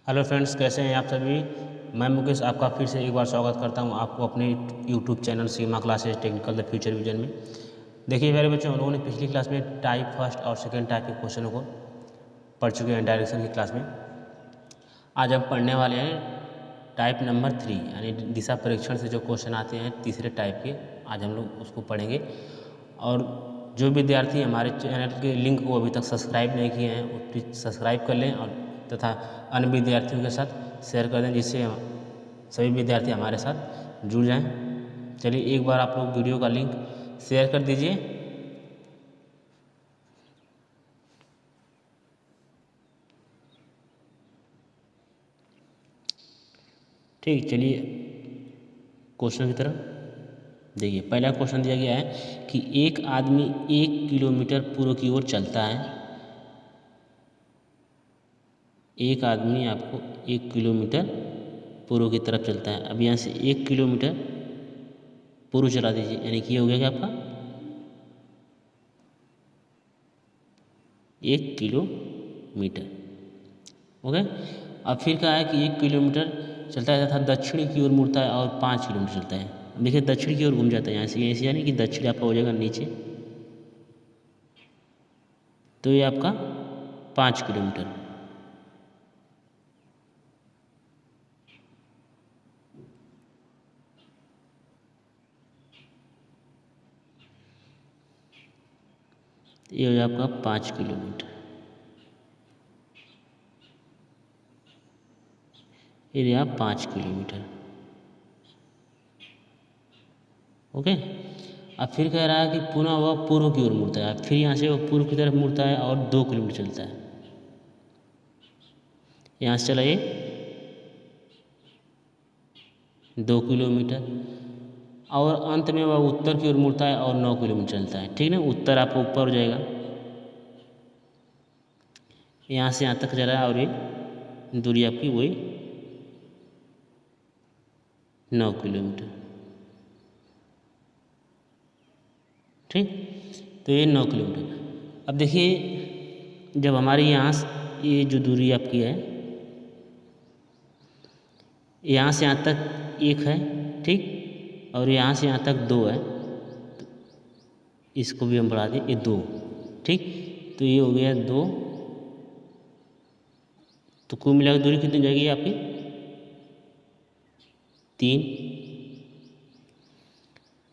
Hello friends, कैसे हैं आप सभी। मैं मुकेश आपका फिर से एक बार स्वागत करता हूं आपको अपने YouTube channel Seema classes technical the future vision में। देखिए मेरे बच्चों, हम लोगों ने पिछली क्लास में टाइप फर्स्ट और सेकंड टाइप के क्वेश्चनों को पढ़ चुके हैं डायरेक्शन की क्लास में। आज हम पढ़ने वाले हैं टाइप नंबर 3 यानी दिशा परीक्षण से जो क्वेश्चन आते हैं तीसरे टाइप के। आज हम लोग उसको पढ़ेंगे। और जो विद्यार्थी हमारे चैनल के लिंक को अभी तक सब्सक्राइब नहीं किए हैं वो प्लीज़ सब्सक्राइब कर लें और तथा अन्य विद्यार्थियों के साथ शेयर कर दें, जिससे सभी विद्यार्थी हमारे साथ जुड़ जाएं। चलिए एक बार आप लोग वीडियो का लिंक शेयर कर दीजिए। ठीक, चलिए क्वेश्चन की तरफ देखिए। पहला क्वेश्चन दिया गया है कि एक आदमी 1 किलोमीटर पूर्व की ओर चलता है। एक आदमी आपको 1 किलोमीटर पूर्व की तरफ चलता है। अब यहाँ से 1 किलोमीटर पूर्व चला दीजिए, यानी कि ये हो गया क्या आपका 1 किलोमीटर। ओके। अब फिर कहा है कि 1 किलोमीटर चलता है तथा दक्षिण की ओर मुड़ता है और 5 किलोमीटर चलता है। अब देखिए दक्षिण की ओर घूम जाता है यहाँ से, यानी कि दक्षिण आपका हो जाएगा नीचे, तो ये आपका 5 किलोमीटर। ये हो जाएगा आपका 5 किलोमीटर। ये रहा 5 किलोमीटर। ओके। अब फिर कह रहा है कि पुनः वह पूर्व की ओर मुड़ता है। फिर यहाँ से वो पूर्व की तरफ मुड़ता है और 2 किलोमीटर चलता है। यहाँ से चला ये 2 किलोमीटर और अंत में वह उत्तर की ओर मुड़ता है और 9 किलोमीटर चलता है। ठीक ना, उत्तर आपका ऊपर हो जाएगा, यहाँ से यहाँ तक चला है और ये दूरी आपकी वही 9 किलोमीटर। ठीक, तो ये 9 किलोमीटर। अब देखिए जब हमारे यहाँ ये जो दूरी आपकी है, यहाँ से यहाँ तक 1 है, ठीक, और यहाँ से यहाँ तक 2 है, तो इसको भी हम बढ़ा दें, ये 2, ठीक, तो ये हो गया 2। तो कुल मिलाकर दूरी कितनी जाएगी आपकी 3।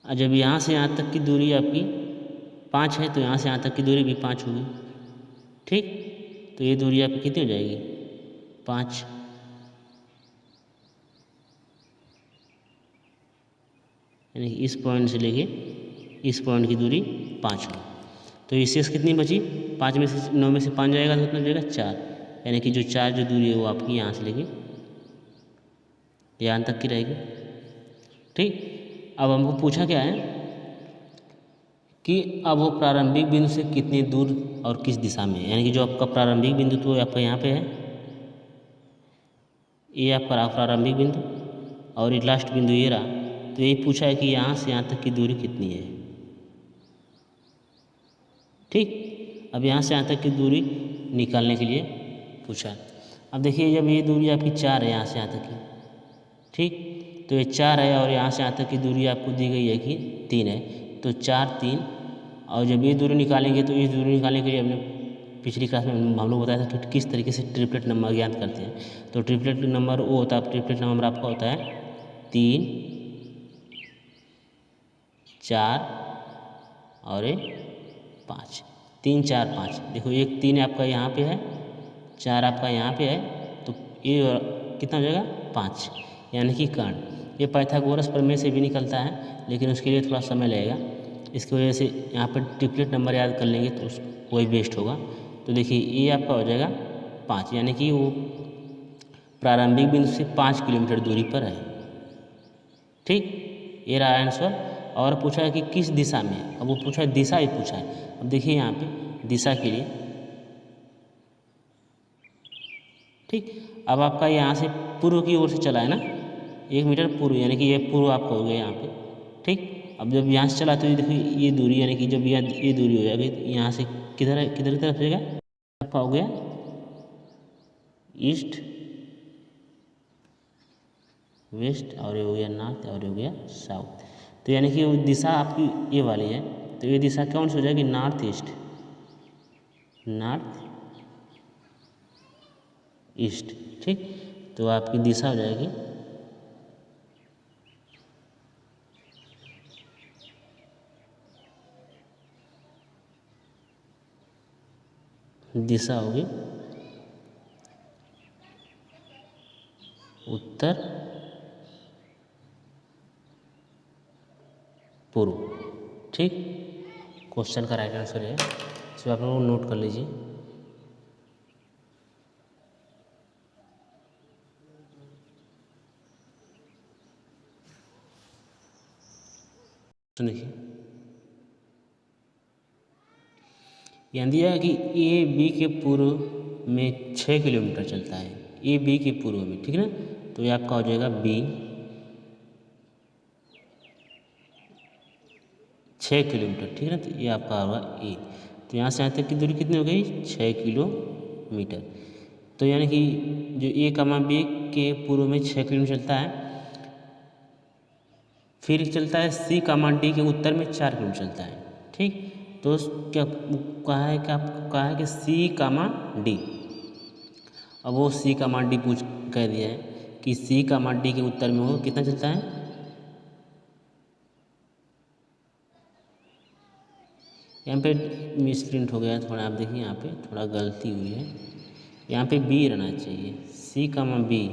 और जब यहाँ से यहाँ तक की दूरी आपकी 5 है तो यहाँ से यहाँ तक की दूरी भी 5 होगी। ठीक, तो ये दूरी आपकी कितनी हो जाएगी 5। यानी इस पॉइंट से लेके इस पॉइंट की दूरी 5 होगी। तो ये शेष कितनी बची, 5 में से 9 में से 5 जाएगा तो कितना हो जाएगा 4। यानी कि जो 4 जो दूरी है वो आपकी यहाँ से लेके यहाँ तक की रहेगी। ठीक, अब हमको पूछा क्या है कि अब वो प्रारंभिक बिंदु से कितनी दूर और किस दिशा में, यानी कि जो आपका प्रारंभिक बिंदु तो आपका यहाँ पे है, ये आपका प्रारंभिक बिंदु और ये लास्ट बिंदु ये रहा। तो यही पूछा है कि यहाँ से यहाँ तक की दूरी कितनी है। ठीक, अब यहाँ से यहाँ तक की दूरी निकालने के लिए पूछा। अब देखिए जब ये दूरी आपकी 4 है यहाँ से यहाँ तक की, ठीक, तो ये 4 है और यहाँ से यहाँ तक की दूरी आपको दी गई है कि 3 है, तो 4 3। और जब ये दूरी निकालेंगे तो इस दूरी निकालने के लिए हमने पिछली क्लास में हम लोग बताया था कि किस तरीके से ट्रिपलेट नंबर ज्ञात करते हैं। तो ट्रिपलेट नंबर वो होता है, ट्रिपलेट नंबर आपका होता है 3 4 और 5। 3 4 5। देखो एक 3 आपका यहाँ पे है, 4 आपका यहाँ पे है, तो ये कितना हो जाएगा 5, यानी कि कर्ण। ये पाइथागोरस प्रमेय से भी निकलता है, लेकिन उसके लिए थोड़ा समय लगेगा। इसकी वजह से यहाँ पर ट्रिपलेट नंबर याद कर लेंगे तो वही बेस्ट होगा। तो देखिए ये आपका हो जाएगा 5, यानी कि वो प्रारंभिक बिंदु से 5 किलोमीटर दूरी पर है। ठीक, ये रहा आंसर। और पूछा है कि किस दिशा में, अब वो पूछा है दिशा ही पूछा है। अब देखिए यहाँ पे दिशा के लिए, ठीक, अब आपका यहाँ से पूर्व की ओर से चला है ना 1 मीटर पूर्व, यानी कि ये पूर्व आपका हो गया यहाँ पे। ठीक, अब जब यहाँ से चला तो ये देखिए ये दूरी, यानी कि जब ये दूरी हो जाएगी तो यहाँ से किधर की तरफ जाएगा आपका हो गया ईस्ट वेस्ट, और ये हो गया नॉर्थ, और ये हो गया साउथ। तो यानी कि दिशा आपकी ये वाली है, तो ये दिशा कौन सी हो जाएगी? North east, north east. ठीक, तो आपकी दिशा हो जाएगी दिशा होगी उत्तर पूर्व। ठीक, क्वेश्चन का राइट आंसर है, इसको आप लोग नोट कर लीजिए। देखिए यहाँ दिया है कि ए बी के पूर्व में 6 किलोमीटर चलता है, ए बी के पूर्व में, ठीक है ना। तो ये आपका हो जाएगा बी 6 किलोमीटर, ठीक है ना। तो ये आपका होगा ए। तो यहाँ से यहाँ तक की दूरी कितनी हो गई? 6 किलोमीटर। तो यानी कि जो ए कमा बी के पूर्व में 6 किलोमीटर चलता है, फिर चलता है सी कमा डी के उत्तर में 4 किलोमीटर चलता है। ठीक, तो क्या कहा है कि आपको कहा है कि सी कामा डी। अब वो सी कामा डी पूछ कह दिया है कि सी कामा डी के उत्तर में वो कितना चलता है? यहाँ पे मिस प्रिंट हो गया थोड़ा, आप देखिए यहाँ पे थोड़ा गलती हुई है, यहाँ पे बी रहना चाहिए, सी कामा बी।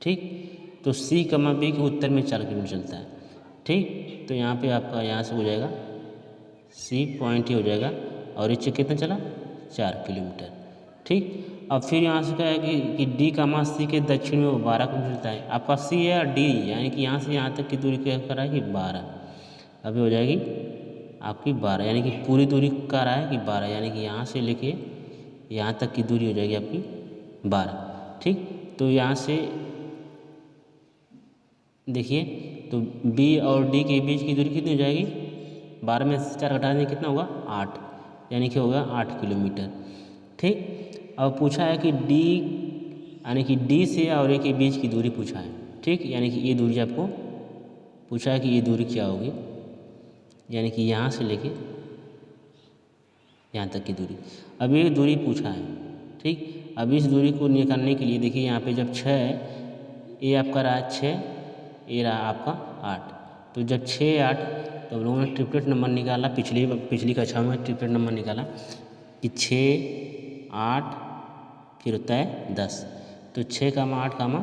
ठीक, तो सी कामा बी के उत्तर में 4 किलोमीटर चलता है। ठीक, तो यहाँ पे आपका यहाँ से हो जाएगा सी पॉइंट ही हो जाएगा, और ये कितना चला? 4 किलोमीटर। ठीक, अब फिर यहाँ से क्या है कि डी का मान सी के दक्षिण में वो 12 किलोमीटर चलता है। आपका सी है और डी, यानी कि यहाँ से यहाँ तक की दूरी क्या कर रहा है कि 12। अभी हो जाएगी आपकी 12, यानी कि पूरी दूरी कर रहा है कि 12, यानी कि यहाँ से लेके यहाँ तक की दूरी हो जाएगी आपकी 12। ठीक, तो यहाँ से देखिए, तो बी और डी के बीच की दूरी कितनी हो जाएगी? 12 में से 4 घटा देंगे कितना होगा? 8, यानी कि होगा 8 किलोमीटर। ठीक, अब पूछा है कि डी, यानी कि डी से और ए के बीच की दूरी पूछा है। ठीक, यानी कि ये दूरी आपको पूछा है कि ये दूरी क्या होगी, यानी कि यहाँ से लेके यहाँ तक की दूरी। अब ये दूरी पूछा है। ठीक, अब इस दूरी को निकालने के लिए देखिए यहाँ पे जब 6 है, ये आपका रहा 6, ये रहा आपका 8, तो जब 6 8, तो हम लोगों ने ट्रिपलेट नंबर निकाला, पिछली कक्षा में ट्रिपलेट नंबर निकाला कि 6 8 फिर होता है 10, तो 6 कामा 8 कामा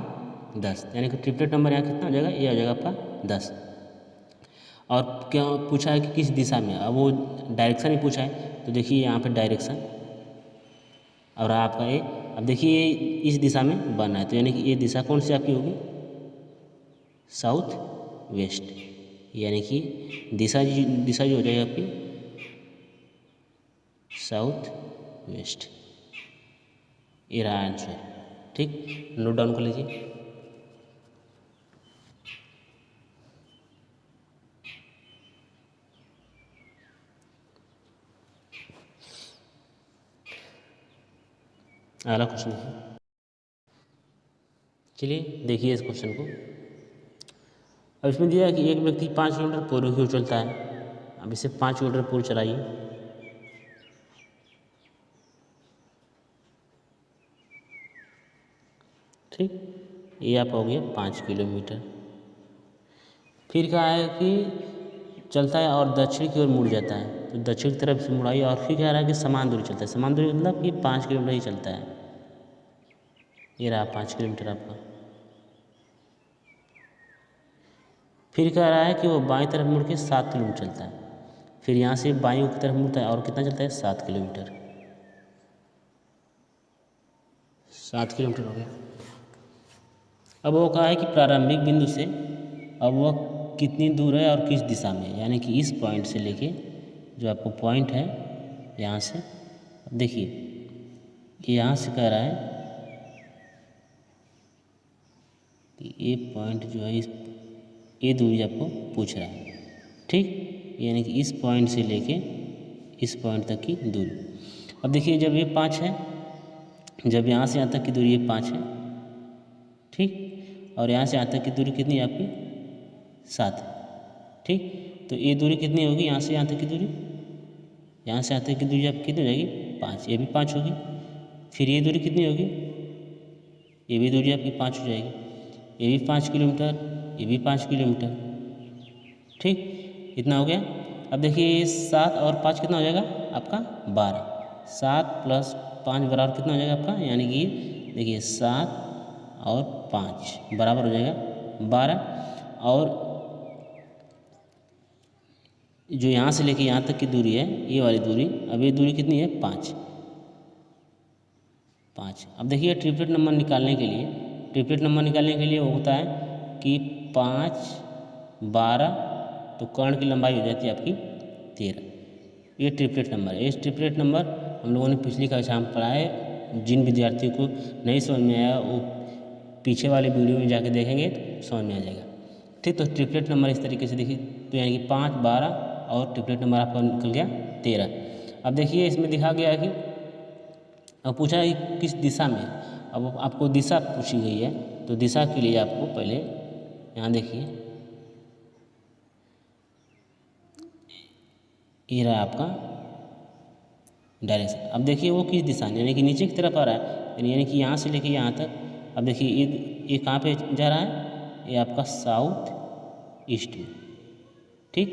10, यानी कि ट्रिपलेट नंबर यहाँ कितना हो जाएगा? ये आ जाएगा आपका 10। और क्या पूछा है कि किस दिशा में? अब वो डायरेक्शन ही पूछा है, तो देखिए यहाँ पे डायरेक्शन और आपका ये, अब देखिए इस दिशा में बनना है, तो यानी कि ये दिशा कौन सी आपकी होगी? साउथ वेस्ट, यानी कि दिशा जो हो जाएगी आपकी साउथ वेस्ट। ये रहा आंसर। ठीक, नोट डाउन कर लीजिए। अगला क्वेश्चन है, चलिए देखिए इस क्वेश्चन को। अब इसमें दिया है कि एक व्यक्ति 5 किलोमीटर पूर्व की ओर चलता है। अब इसे 5 किलोमीटर पूर्व चलाइए। ठीक, ये आप हो गया 5 किलोमीटर। फिर कहा है कि चलता है और दक्षिण की ओर मुड़ जाता है, तो दक्षिण की तरफ से मुड़ाइए, और फिर कह रहा है कि समान दूरी चलता है। समान दूरी मतलब कि 5 किलोमीटर ही चलता है। ये रहा 5 किलोमीटर आपका। फिर कह रहा है कि वो बाईं तरफ मुड़ के 7 किलोमीटर चलता है। फिर यहाँ से बाईं की तरफ मुड़ता है और कितना चलता है? 7 किलोमीटर। 7 किलोमीटर हो गया। अब वो कहा है कि प्रारंभिक बिंदु से अब वह कितनी दूर है और किस दिशा में, यानी कि इस पॉइंट से लेके जो आपको पॉइंट है यहाँ से, देखिए यहाँ से कह रहा है कि ये पॉइंट जो है, इस ये दूरी आपको पूछ रहा है। ठीक, यानी कि इस पॉइंट से लेके इस पॉइंट तक की दूरी। अब देखिए जब ये 5 है, जब यहाँ से यहाँ तक की दूरी ये 5 है। ठीक, और यहाँ से यहाँ तक की दूरी कितनी है आपकी 7 है। ठीक, तो ये दूरी कितनी होगी, यहाँ से यहाँ तक की दूरी, यहाँ से यहाँ तक की दूरी आपकी कितनी हो जाएगी 5, ये भी 5 होगी। फिर ये दूरी कितनी होगी, ये भी दूरी आपकी 5 हो जाएगी, ये भी 5 किलोमीटर, ये भी 5 किलोमीटर। ठीक, इतना हो गया। अब देखिए 7 और 5 कितना हो जाएगा आपका 12, 7 + 5 बराबर कितना हो जाएगा आपका, यानी कि देखिए 7 और 5 बराबर हो जाएगा 12। और जो यहाँ से लेके यहाँ तक की दूरी है, ये वाली दूरी, अब ये दूरी कितनी है 5। अब देखिए ट्रिपलेट नंबर निकालने के लिए वो होता है कि 5 12, तो कर्ण की लंबाई हो जाती है आपकी 13। ये ट्रिपलेट नंबर है। इस ट्रिपलेट नंबर हम लोगों ने पिछली कक्षा में पढ़ा है। जिन विद्यार्थियों को नहीं समझ में आया वो पीछे वाले वीडियो में जाके देखेंगे तो समझ में आ जाएगा। ठीक, तो ट्रिपलेट नंबर इस तरीके से देखिए, तो यानी कि 5 12 और ट्रिपलेट नंबर आपका निकल गया 13। अब देखिए इसमें दिखा गया है कि अब पूछा है कि किस दिशा में। अब आपको दिशा पूछी गई है, तो दिशा के लिए आपको पहले यहाँ देखिए, ये रहा आपका डायरेक्शन। अब देखिए वो किस दिशा में, यानी कि नीचे की तरफ आ रहा है, यानी कि यहाँ से लेके यहाँ तक। अब देखिए ये कहाँ पे जा रहा है, ये आपका साउथ ईस्ट में। ठीक,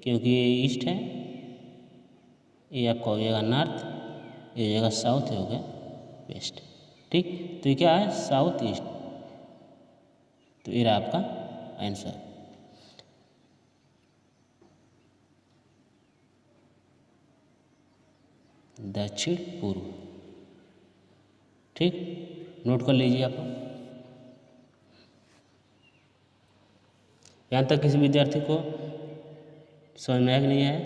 क्योंकि ये ईस्ट है, ये आपका हो जाएगा नॉर्थ, ये हो जाएगा साउथ, हो गया वेस्ट। ठीक, तो ये क्या है साउथ ईस्ट, तो ये रहा आपका आंसर। दक्षिण पूर्व। ठीक, नोट कर लीजिए आप। यहाँ तक किसी विद्यार्थी को समझ में आया कि नहीं आया,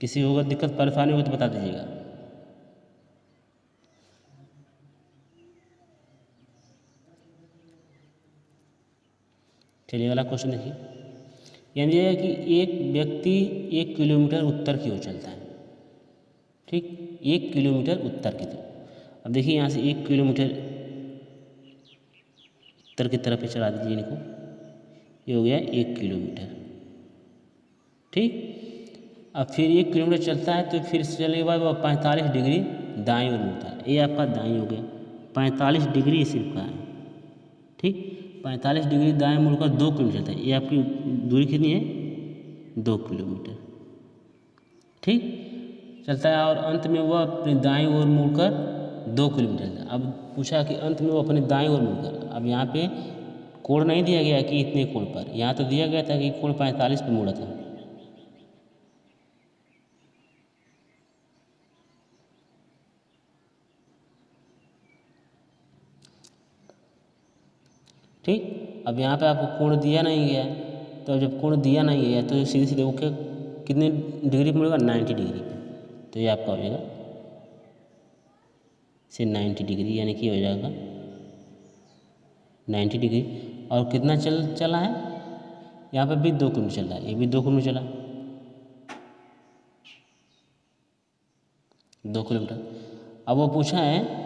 किसी होगा दिक्कत परेशानी हो तो बता दीजिएगा। चलिए अगला क्वेश्चन देखिए, यानी है कि एक व्यक्ति 1 किलोमीटर उत्तर की ओर चलता है। ठीक, 1 किलोमीटर उत्तर की तरफ। अब देखिए यहाँ से 1 किलोमीटर उत्तर की तरफ चला दीजिए इनको, ये हो गया 1 किलोमीटर। ठीक, अब फिर 1 किलोमीटर चलता है, तो फिर चलने के बाद वो 45 डिग्री दाईं ओर मुड़ता है। ये आपका दाईं हो गया, 45 डिग्री सिर्फ का है। ठीक, 45 डिग्री दाएं मुड़कर 2 किलोमीटर चलता है। ये आपकी दूरी कितनी है 2 किलोमीटर। ठीक, चलता है और अंत में वह अपनी दाईं ओर मुड़कर 2 किलोमीटर चलता है। अब पूछा कि अंत में वो अपने दाईं ओर मुड़कर, अब यहाँ पे कोण नहीं दिया गया कि इतने कोण पर, यहाँ तो दिया गया था कि कोण 45 पर मुड़ा था। ठीक, अब यहाँ पे आपको कोण दिया नहीं गया, तो जब कोण दिया नहीं गया तो सीधे सीधे वो कितने डिग्री पे मुड़ेगा 90 डिग्री पे, तो ये आपका हो जाएगा से 90 डिग्री, यानी कि हो जाएगा 90 डिग्री। और कितना चला है, यहाँ पे भी 2 किलोमीटर चल रहा है, ये भी 2 किलोमीटर चला, 2 किलोमीटर। अब वो पूछा है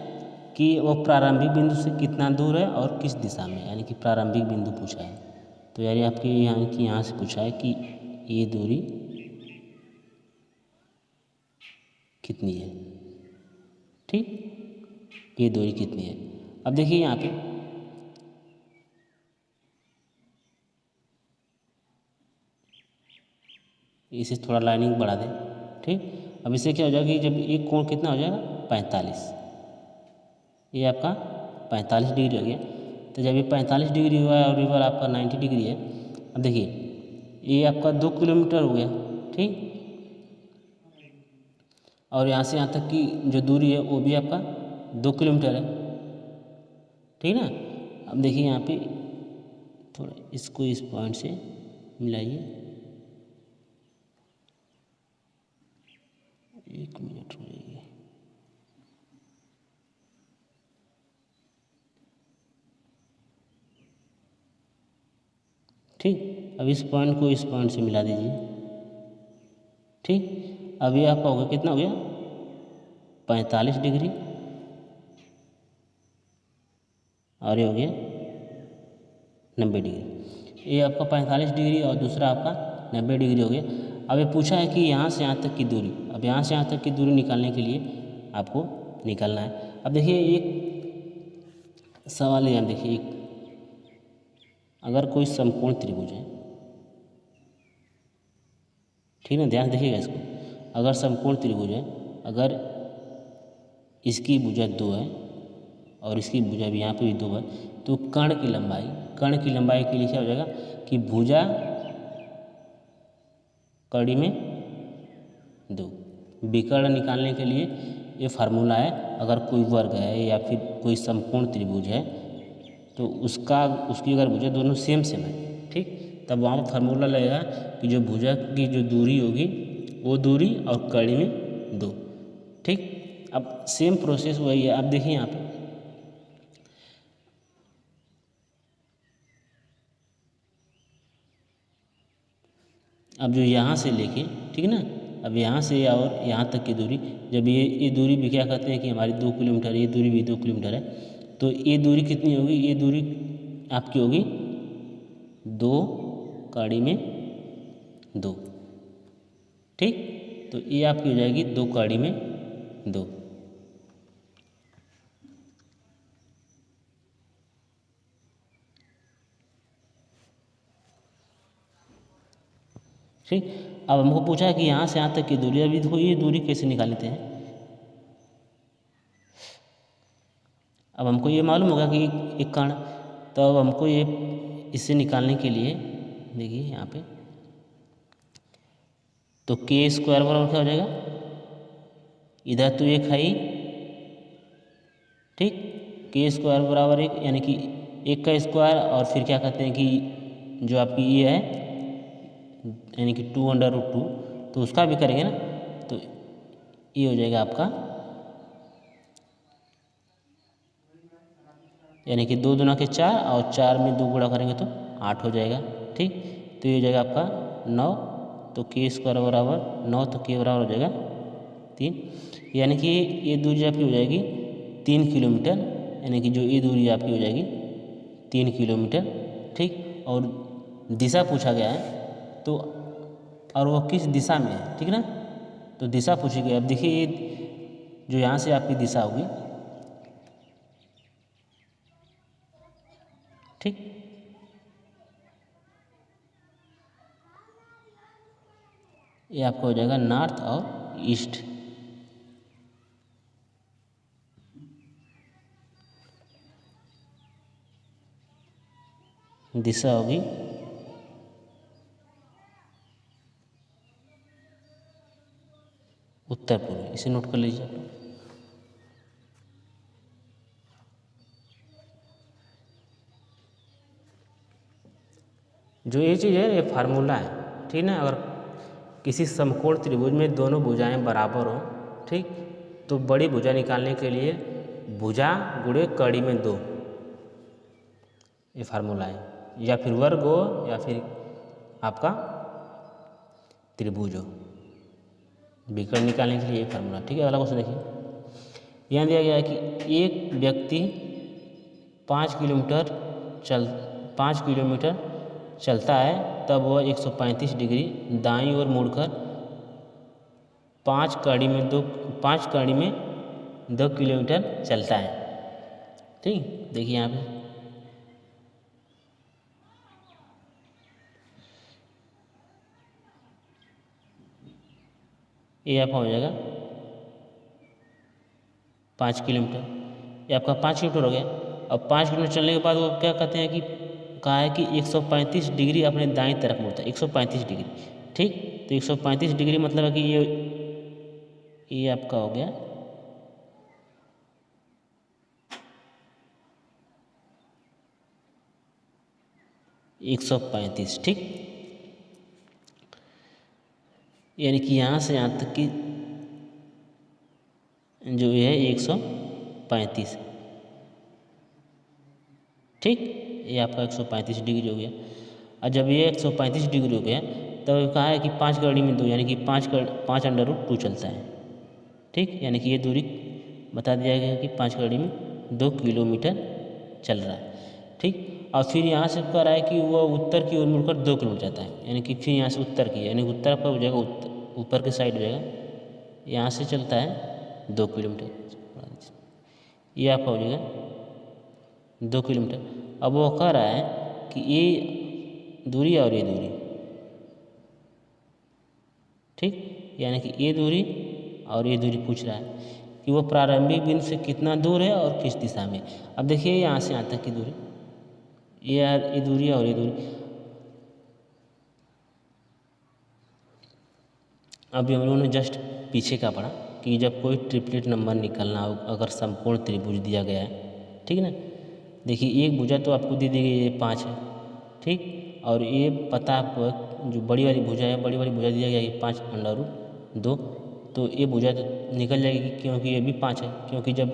कि वो प्रारंभिक बिंदु से कितना दूर है और किस दिशा में, यानी कि प्रारंभिक बिंदु पूछा है। तो यानी आपके यहाँ से पूछा है कि ये दूरी कितनी है। ठीक, ये दूरी कितनी है। अब देखिए यहाँ पे इसे थोड़ा लाइनिंग बढ़ा दें। ठीक, अब इससे क्या हो जाएगा कि जब एक कोण कितना हो जाएगा 45, ये आपका 45 डिग्री हो गया। तो जब ये 45 डिग्री हुआ है और रिवर आपका 90 डिग्री है, अब देखिए ये आपका 2 किलोमीटर हो गया। ठीक, और यहाँ से यहाँ तक की जो दूरी है वो भी आपका 2 किलोमीटर है। ठीक ना, अब देखिए यहाँ पे थोड़ा इसको इस पॉइंट से मिलाइए, 1 मिनट हो जाएगी। ठीक, अब इस पॉइंट को इस पॉइंट से मिला दीजिए। ठीक, अब ये आपका हो गया कितना हो गया 45 डिग्री। और ये हो गया 90 डिग्री। ये आपका 45 डिग्री और दूसरा आपका 90 डिग्री हो गया। अब ये पूछा है कि यहाँ से यहाँ तक की दूरी, अब यहाँ से यहाँ तक की दूरी निकालने के लिए आपको निकालना है। अब देखिए एक सवाल है यहाँ, देखिए एक अगर कोई समकोण त्रिभुज है, ठीक है, ध्यान देखिएगा इसको, अगर समकोण त्रिभुज है, अगर इसकी भुजा 2 है और इसकी भुजा भी यहाँ पे भी 2 है, तो कर्ण की लंबाई के लिए क्या हो जाएगा कि भुजा कड़ी में 2, विकर्ण निकालने के लिए ये फार्मूला है। अगर कोई वर्ग है या फिर कोई समकोण त्रिभुज है तो उसकी अगर भुजा दोनों सेम है, ठीक, तब वहाँ पर फार्मूला लगेगा कि जो भुजा की जो दूरी होगी वो दूरी और कड़ी में 2, ठीक। अब सेम प्रोसेस वही है। आप देखिए यहाँ पे अब जो यहाँ से लेके, ठीक है ना, अब यहाँ से और यहाँ तक की दूरी, जब ये दूरी भी क्या कहते हैं कि हमारी 2 किलोमीटर, ये दूरी भी 2 किलोमीटर है, तो ये दूरी कितनी होगी, ये दूरी आपकी होगी 2 कड़ी में 2, ठीक। तो ये आपकी हो जाएगी 2 कड़ी में 2। ठीक, अब हमको पूछा है कि यहाँ से यहाँ तक की दूरी, अभी देखो ये दूरी कैसे निकालते हैं। अब हमको ये मालूम होगा कि एक कर्ण, तो अब हमको ये इसे निकालने के लिए देखिए यहाँ पे, तो के स्क्वायर बराबर क्या हो जाएगा, इधर तो 1 है ही, ठीक, के स्क्वायर बराबर 1, यानी कि 1 का स्क्वायर और फिर क्या कहते हैं कि जो आपकी ये है यानी कि 2√2, तो उसका भी करेंगे ना, तो ये हो जाएगा आपका, यानी कि 2 दूना के 4 और 4 में 2 गुणा करेंगे तो 8 हो जाएगा, ठीक। तो ये हो जाएगा आपका 9, तो के स्क्वायर बराबर 9, तो के बराबर हो जाएगा 3, यानी कि ये दूरी आपकी हो जाएगी 3 किलोमीटर, यानी कि जो ये दूरी आपकी हो जाएगी 3 किलोमीटर, ठीक। और दिशा पूछा गया है, तो और वो किस दिशा में है, ठीक ना, तो दिशा पूछी गई। अब देखिए ये जो यहाँ से आपकी दिशा होगी, ठीक, ये आपका हो जाएगा नॉर्थ और ईस्ट, दिशा होगी उत्तर पूर्व, इसे नोट कर लीजिए आप लोग। जो ये चीज़ है ये फार्मूला है, ठीक ना। अगर किसी समकोण त्रिभुज में दोनों भुजाएं बराबर हो, ठीक, तो बड़ी भुजा निकालने के लिए भुजा गुणे कड़ी में 2, ये फार्मूला है। या फिर वर्ग हो या फिर आपका त्रिभुज हो, विकर्ण निकालने के लिए ये फार्मूला, ठीक है। अगला क्वेश्चन देखिए, यहाँ दिया गया है कि एक व्यक्ति 5 किलोमीटर चलता है, तब वह 135 डिग्री दाईं ओर मुड़कर 5 कड़ी में 2 किलोमीटर चलता है, ठीक। देखिए यहाँ पे ये आपका हो जाएगा 5 किलोमीटर, ये आपका 5 किलोमीटर हो गया। अब 5 किलोमीटर चलने के बाद वो क्या कहते हैं कि कहा है कि 135 डिग्री अपने दाईं तरफ मुड़ता है, 135 डिग्री, ठीक। तो 135 डिग्री मतलब है कि ये आपका हो गया 135, ठीक। यानी कि यहाँ से यहाँ तक की जो है 135, ठीक, ये आपका 135 डिग्री हो गया। और जब ये 135 डिग्री हो गया तब कहा है कि 5 कड़ी में 2, यानी कि 5√2 चलता है, ठीक। यानी कि ये दूरी बता दिया गया कि 5 कड़ी में 2 किलोमीटर चल रहा है। ठीक, और फिर यहाँ से कह रहा है कि वो उत्तर की ओर मुड़कर 2 किलोमीटर जाता है, यानी कि फिर यहाँ से उत्तर की, यानी उत्तर आपका हो जाएगा, ऊपर की साइड हो जाएगा, यहाँ से चलता है 2 किलोमीटर, ये आपका हो जाएगा 2 किलोमीटर। अब वो कह रहा है कि ये दूरी और ये दूरी, ठीक, यानी कि ये दूरी और ये दूरी पूछ रहा है कि वो प्रारंभिक बिंदु से कितना दूर है और किस दिशा में। अब देखिए यहाँ से यहाँ तक की दूरी, ये दूरी और ये दूरी। अभी हम लोगों ने जस्ट पीछे का पढ़ा कि जब कोई ट्रिपलेट नंबर निकलना हो, अगर संपूर्ण त्रिभुज दिया गया है, ठीक है ना, देखिए एक भुजा तो आपको दे दी गई है 5 है, ठीक, और ये पता आपको जो बड़ी वाली भुजा है, बड़ी वाली भुजा दिया गया है 5√2, तो ये भुजा तो निकल जाएगी क्योंकि ये भी 5 है, क्योंकि जब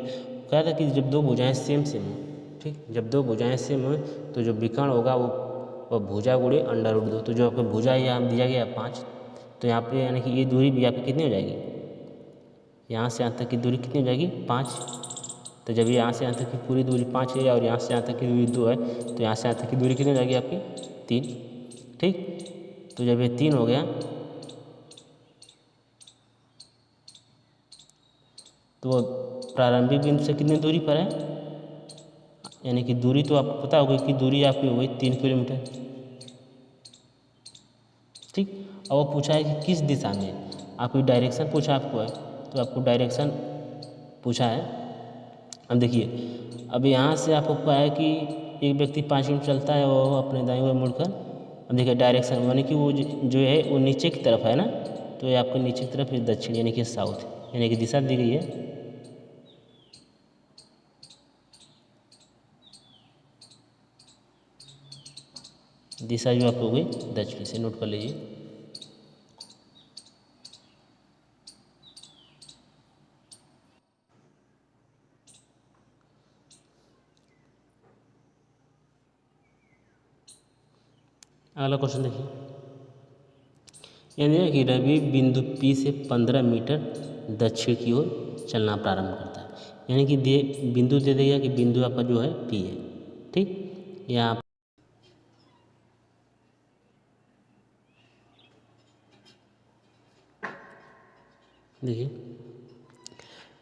कहा था कि जब दो भुजाएं सेम सेम हो, ठीक, जब दो भुजाएं सेम हो तो जो विकर्ण होगा वो भुजा गुणे √2, तो जो आपको भुजा यहाँ दिया गया है 5, तो यहाँ पे यानी कि ये दूरी भी आपकी कितनी हो जाएगी, यहाँ से यहाँ तक की दूरी कितनी हो जाएगी 5। तो जब यहाँ से यहाँ तक की पूरी दूरी 5 है और यहाँ से यहाँ तक की दूरी 2 है, तो यहाँ से यहाँ तक की दूरी कितनी हो जाएगी आपकी 3, ठीक। तो जब ये 3 हो गया तो प्रारंभिक बिंदु से कितनी दूरी पर है, यानी कि दूरी तो आपको पता होगी कि दूरी आपकी हो गई 3 किलोमीटर, ठीक। और वो पूछा है कि किस दिशा में, आपकी डायरेक्शन पूछा आपको है, तो आपको डायरेक्शन पूछा है। अब देखिए, अब यहाँ से आपको कहा है कि एक व्यक्ति 5 किलोमीटर चलता है, वो अपने दाईं ओर मुड़कर, अब देखिए डायरेक्शन यानी कि वो जो है वो नीचे की तरफ है ना, तो ये आपको नीचे की तरफ दक्षिण यानी कि साउथ, यानी कि दिशा दी गई है, दिशा जो आपको हो गई दक्षिण से, नोट कर लीजिए। अगला क्वेश्चन देखिए, यानी कि रवि बिंदु P से 15 मीटर दक्षिण की ओर चलना प्रारंभ करता है, यानी कि बिंदु दे देगा कि बिंदु आपका जो है P है, ठीक। यहाँ देखिए,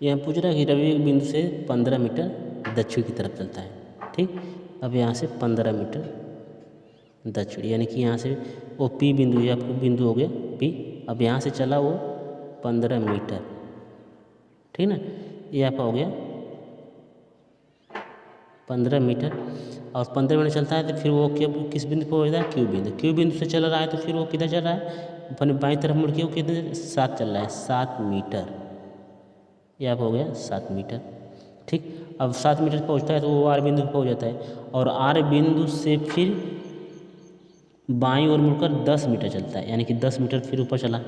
यहाँ पूछ रहा है कि रवि बिंदु से 15 मीटर दक्षिण की तरफ चलता है, ठीक। अब यहाँ से 15 मीटर दक्षिण, यानी कि यहाँ से वो P बिंदु, ये आपको बिंदु हो गया P, अब यहाँ से चला वो 15 मीटर, ठीक ना, ये आपका हो गया 15 मीटर, और 15 मीटर चलता है तो फिर वो किस बिंदु पर हो जाता है, क्यू बिंदु से चल रहा है, तो फिर वो किधर चल रहा है, अपने बाईं तरफ मुड़ के वो कितने 7 चल रहा है, 7 मीटर, ये आपका हो गया 7 मीटर, ठीक। अब 7 मीटर पहुँचता है तो वो R बिंदु पर पहुँच जाता है, और R बिंदु से फिर बाईं ओर मुड़कर 10 मीटर चलता है, यानी कि 10 मीटर फिर ऊपर चला,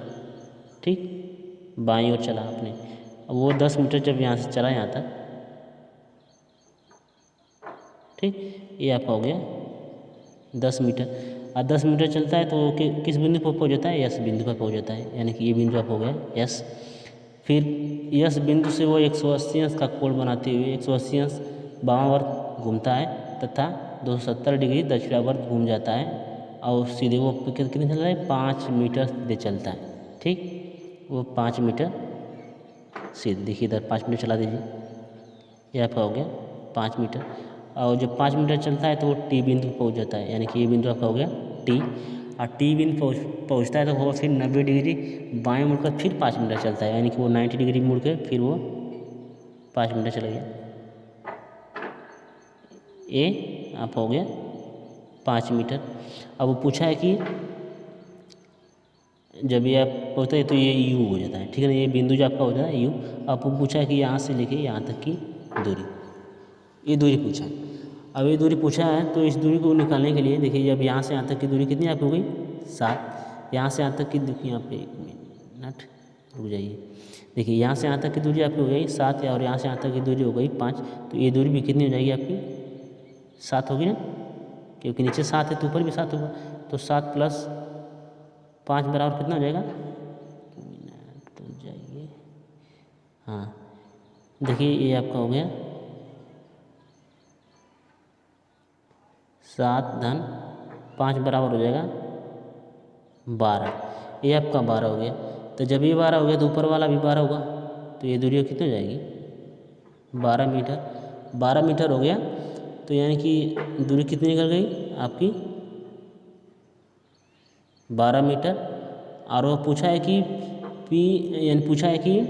ठीक, बाईं ओर चला अपने। अब वो 10 मीटर जब यहाँ से चला यहाँ तक, ठीक, ये आपका हो गया 10 मीटर, और 10 मीटर चलता है तो किस बिंदु पर पहुँच जाता है, S बिंदु पर पहुँच जाता है, यानी कि ये बिंदु आपका हो गया S। फिर S बिंदु से वो 180 अंश का कोण बनाते हुए 180 अंश वामावर्त घूमता है तथा 270 डिग्री दक्षिणावर्त घूम जाता है, और सीधे वो कितने चल रहा है 5 मीटर सीधे चलता है, ठीक, वो 5 मीटर सीधे, देखिए इधर 5 मीटर चला दीजिए, ये आपका हो गया 5 मीटर, और जब 5 मीटर चलता है तो वो T बिंदु पहुँच जाता है, यानी कि ये बिंदु आपका हो गया T, और T बिंदु पहुँचता है तो वो फिर 90 डिग्री बाएं मुड़कर फिर 5 मीटर चलता है, यानी कि वो 90 डिग्री मुड़ के फिर वो 5 मीटर चला गया, ये आप हो गया 5 मीटर। अब वो पूछा है कि जब ये आप पहुँचते हैं तो ये U हो जाता है, ठीक है ना, ये बिंदु जो आपका हो जाता है U। आपको पूछा है कि यहाँ से लेके यहाँ तक की दूरी, ये दूरी पूछा है। अब ये दूरी पूछा है तो इस दूरी को निकालने के लिए देखिए, जब यहाँ से यहाँ तक की दूरी कितनी आपकी हो गई 7, यहाँ से यहाँ तक की देखिए, यहाँ पे 1 मिनट रुक जाइए, देखिए यहाँ से यहाँ तक की दूरी आपकी हो गई 7, और यहाँ से यहाँ तक की दूरी हो गई 5, तो ये दूरी भी कितनी हो जाएगी आपकी 7 होगी ना, क्योंकि नीचे 7 है तो ऊपर भी 7 होगा, तो 7 + 5 बराबर कितना हो जाएगा, मिनट तो जाइए, हाँ देखिए ये आपका हो गया 7 धन 5 बराबर हो जाएगा 12। ये आपका 12 हो गया। तो जब ये 12 हो गया तो ऊपर वाला भी 12 होगा, तो ये दूरी कितनी हो जाएगी 12 मीटर। 12 मीटर हो गया, तो यानी कि दूरी कितनी निकल गई आपकी 12 मीटर। और वो पूछा है कि पी यानी पूछा है कि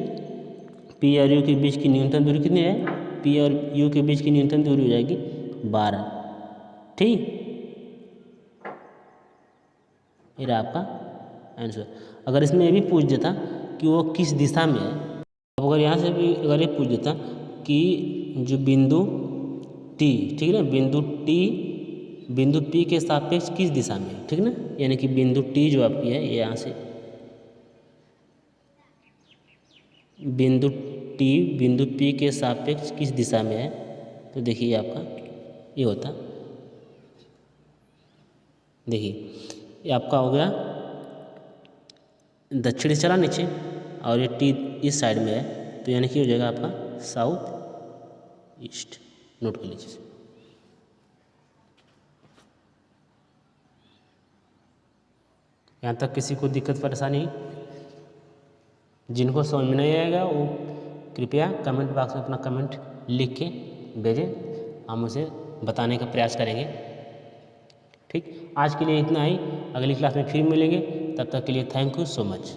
पी और यू के बीच की न्यूनतम दूरी कितनी है, पी और यू के बीच की न्यूनतम दूरी हो जाएगी 12। ठीक, ये रहा आपका आंसर। अगर इसमें ये भी पूछ देता कि वो किस दिशा में है, अब अगर यहाँ से भी अगर ये पूछ देता कि जो बिंदु टी, ठीक है ना, बिंदु टी बिंदु पी के सापेक्ष किस दिशा में है, ठीक ना, यानी कि बिंदु टी जो आपकी है ये यहाँ से बिंदु टी बिंदु पी के सापेक्ष किस दिशा में है, तो देखिए आपका ये होता, देखिए ये आपका हो गया दक्षिण चला नीचे और ये टी इस साइड में है, तो यानी कि हो जाएगा आपका साउथ ईस्ट। नोट कर लीजिए। यहाँ तक किसी को दिक्कत परेशानी, जिनको समझ में नहीं आएगा वो कृपया कमेंट बॉक्स में अपना कमेंट लिख के भेजें, हम उसे बताने का प्रयास करेंगे। ठीक, आज के लिए इतना ही, अगली क्लास में फिर मिलेंगे, तब तक के लिए थैंक यू सो मच।